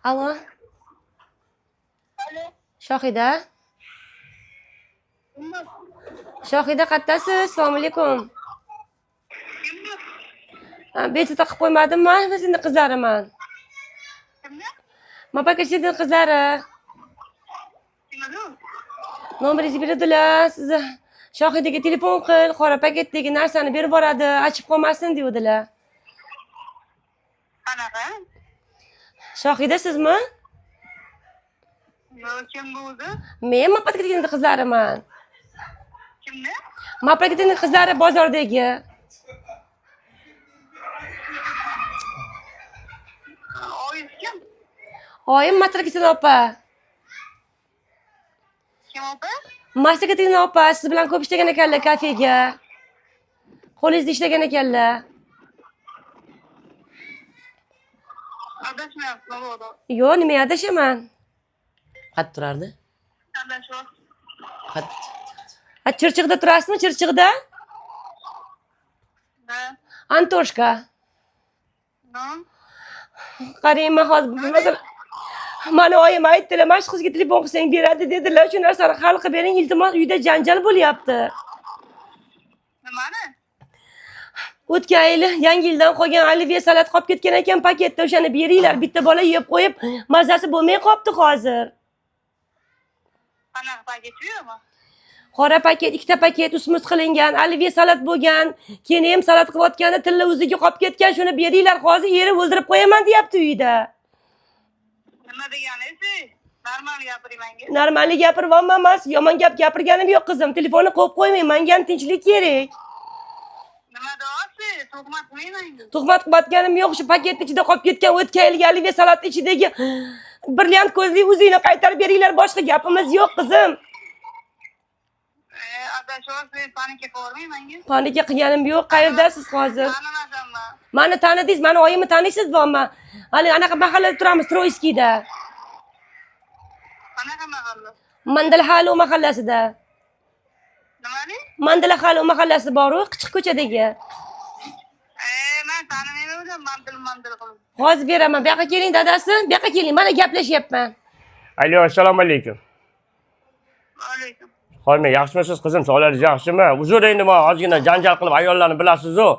Alo, Alo. Shohida. Kimdir? Shohida qattasiz? Assalomu alaykum. Kimdir? Bezovta qilib qo'ymadimmi? Sizni qizlariman. Kimdir? Mapakashidin qizlari. Kimdir? Nomeringizni beradilar. Sizni Shohidaga telefon qil, qora paketdagi narsani berib boradi, ochib qolmasin deydilar. Qanaqa? Shohida sizmi? Yo'q, kim bu o'zi? Men Mapakashidin qizlariman. Kimni? Mapakashidin qizlari bozordagi. Oyis kim? Oyim Matrakatin opa. Kim opa? Matrakatin opa siz bilan ko'p ishlagan ekanlar kafega. Qo'lingizda ishlagan ekanlar. Adashmayapsizmi bu? Yo'q, nima adashaman? Qat turardi. Adashyapsiz. Qat. Chirchiqda turasizmi? Chirchiqda? Ha? Antoshka. No? Qarang, men hozir masalan mana oyim aytdilar, mana shu qizga telefon qilsang beradi dedilar. Shu narsani hal qilib bering, iltimos, uyda janjal bo'lyapti. Nimani? O'tgan yil yangi yildan qolgan olive salat qolib ketgan ekan paketda, o'shani beringlar. Bitta bola yeb qo'yib, mazasi bo'lmay qolibdi hozir. Qanaqa paket yo'qmi? Qora paket, ikkita paket usmuz qilingan, olive salat bo'lgan. Keyin ham salat qilayotganda tilla o'ziga qolib ketgan, shuni beringlar. Hozir eri o'ldirib qo'yaman deyapti uyda. Nima deganingiz? Normal gapiring menga. Normal gapiryapman emas, yomon gap gapirganim yo'q qizim. Telefonni qo'yib qo'ymang, menga ham tinchlik kerak. Nima deyapsiz? Tuhmat qilmayman. Tuhmat qilayotganim yo'q, shu paketning ichida qolib ketgan o'tgan yilgi olive salat ichidagi brilliant ko'zli uzingni qaytarib beringlar, boshqa gapimiz yo'q qizim. Adashyapsiz, panika qilmayman menga. Panika qilganim yo'q. Qayerdasiz hozir? Tanimasanmi? Meni tanidingiz, meni oyimni taniysizmi? Hali anaqa mahallada turamiz, Troyskiyda. Qanaqa mahalla? Mandalxalo mahallasida. Nimani? Mandalxalo mahallasi bor-ku, Qichiq ko'chadagi. Men tanimayman o'zim, mandil qilib. Hozir beraman. Bu yoqqa keling dadasi, bu yoqqa keling. Mana gaplashyapman. Alo, assalomu alaykum. Alaykum. Xo'p, yaxshimisiz qizim? Sog'ligingiz yaxshimi? Uzr endi men ozgina janjal qilib ayollarni bilasiz-ku.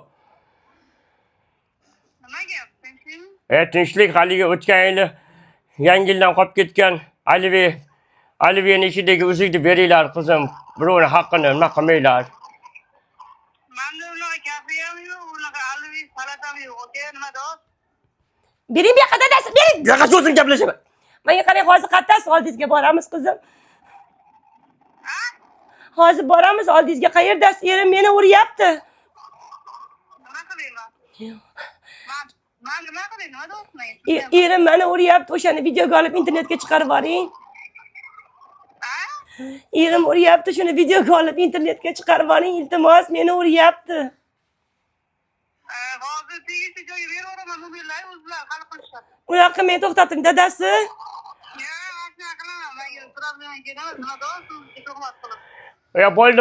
Nima gap? Tinchlikmi? Tinchlik haligi o'tgan yili yangi yildan qolib ketgan oliveni ichidagi uzukni beringlar qizim. Birovni haqqini nima qilmanglar. Manda unaqa kafe ham yo'q, unaqa alivi salat ham yo'q. Aka, nima deyapsiz? Bering bu yoqqa dadasi, bering. Bu yoqqa so'zing gaplashaman. Menga qarang, hozir qattasiz, oldingizga boramiz qizim. Hozir boramiz oldingizga. Qayerdasiz? Erim meni uryapti. Nima qilayman? Men nima qilay? Nima deyapsiz? Erim meni uryapti. O'shani videoga olib internetga chiqarib yuboring. Erim uryapti, shuni videoga olib internetga chiqarib yuboring. Iltimos, meni uryapti. Hozir tegishli joyga beraman, mobillar o'zlari hal qilishadi. Unaqa qilmang, to'xtating dadasi. Yo'q, shunday qilaman. Menga problema keladi. Nima deyapsiz? Tuhmat qilib.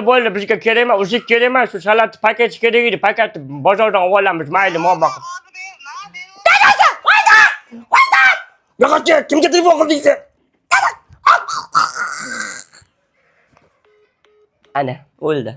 Bo'ldi, bizga kerak emas, uzuk kerak emas, shu salat paketi kerak edi. Paketni bozordan olib olamiz, mayli, muammo. Dadasi, qo'ydi! Qo'ydi! Yo'qchi, kimga telefon qildingiz? Ana, o'ldi.